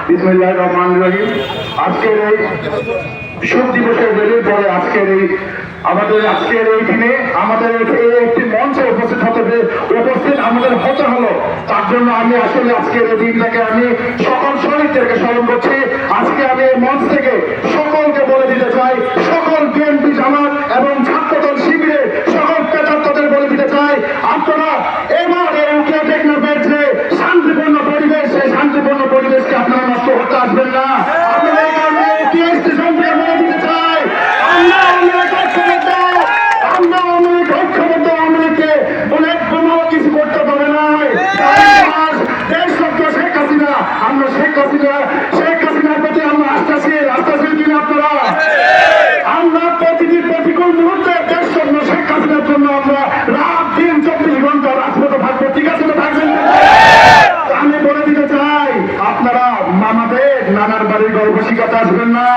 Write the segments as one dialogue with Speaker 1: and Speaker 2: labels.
Speaker 1: বিসমিল্লাহির রহমানির রহিম। আজকের এই শোক দিবসের বেরিয়ে পরে আজকের এই দিনে আমাদের একটি মঞ্চে উপস্থিত আমাদের হতে হলো। তার জন্য আমি আসলে আজকের এই দিনটাকে আমি সকল শহীদদেরকে স্মরণ করছি। আজকে আমি এই মঞ্চ থেকে সকলকে বলে দিতে চাই, সকল বিএনপি জামাত এবং ছাত্রদল শিবিরে সকল পেতাত্তাদের বলে দিতে চাই, আপনারা এবার এই উকিয়া টেকনোপের যে শান্তিপূর্ণ পরিবেশ, সেই শান্তিপূর্ণ পরিবেশকে আপনারা নষ্ট করতে আসবেন না। আপনারা এই কারণে স্টেশন থেকে বলে দিতে চাই, কিছু করতে পারে নাই। শেখ হাসিনা, আমরা শেখ হাসিনার প্রতি আমরা আস্থাশীল কিনা আপনারা? আমরা প্রতিদিন প্রতিকূল মুহূর্তে দেশ জন্য শেখ হাসিনার জন্য আমরা রাত দিন 24 ঘন্টা রাজপথে থাকবো, ঠিক আছে তো থাকবেন? আমি বলে দিতে চাই, আপনারা আমাদের নানার বাড়ির গল্প শিখাতে আসবেন না।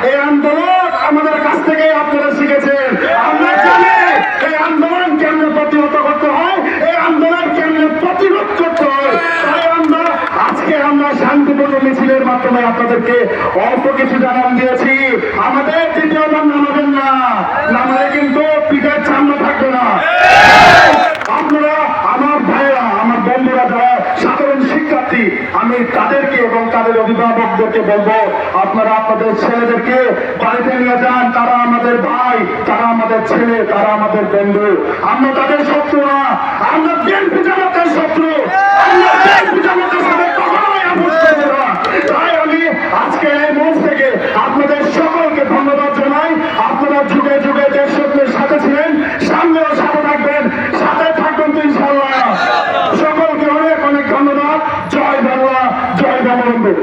Speaker 1: এই আন্দোলন আমাদের কাছ থেকে আপনারা শিখেছেন। আমরা জানি এই আন্দোলন কেমনে প্রতিহত করতে হয়, এই আন্দোলন কেমনে প্রতিরোধ করতে হয়। তাই আমরা শান্তিপূর্ণ মিছিলের মাধ্যমে আপনাদেরকে অল্প কিছু জানান দিয়েছি। আমাদের দ্বিতীয়বার নামাবেন না, নামালে কিন্তু পিঠের সামনে থাকবে না। আপনারা আমার ভাইয়েরা, আমার বন্ধুরা যারা সাধারণ শিক্ষার্থী, আমি তাদেরকে এবং তাদের অভিভাবকদেরকে বলবো, আপনারা আপনাদের ছেলেদেরকে বাড়িতে নিয়ে যান। তারা আমাদের ভাই, তারা আমাদের ছেলে, তারা আমাদের বন্ধু। আমরা তাদের শত্রু না, আমরা বিএনপি জামাতের শত্রু। আমরা বিএনপি জামাতের সাথে কখনোই আপোষ করব না। তাই আমি আজকে এই মঞ্চ থেকে আপনাদের সকলকে ধন্যবাদ জানাই। আপনারা যুগে যুগে দেশ শত্রুর সাথে ছিলেন, সামনেও সাথে থাকবেন, সাথে থাকবেন তো ইনশাআল্লাহ। সকলকে অনেক অনেক ধন্যবাদ। জয় বাংলা, জয় বঙ্গবন্ধু।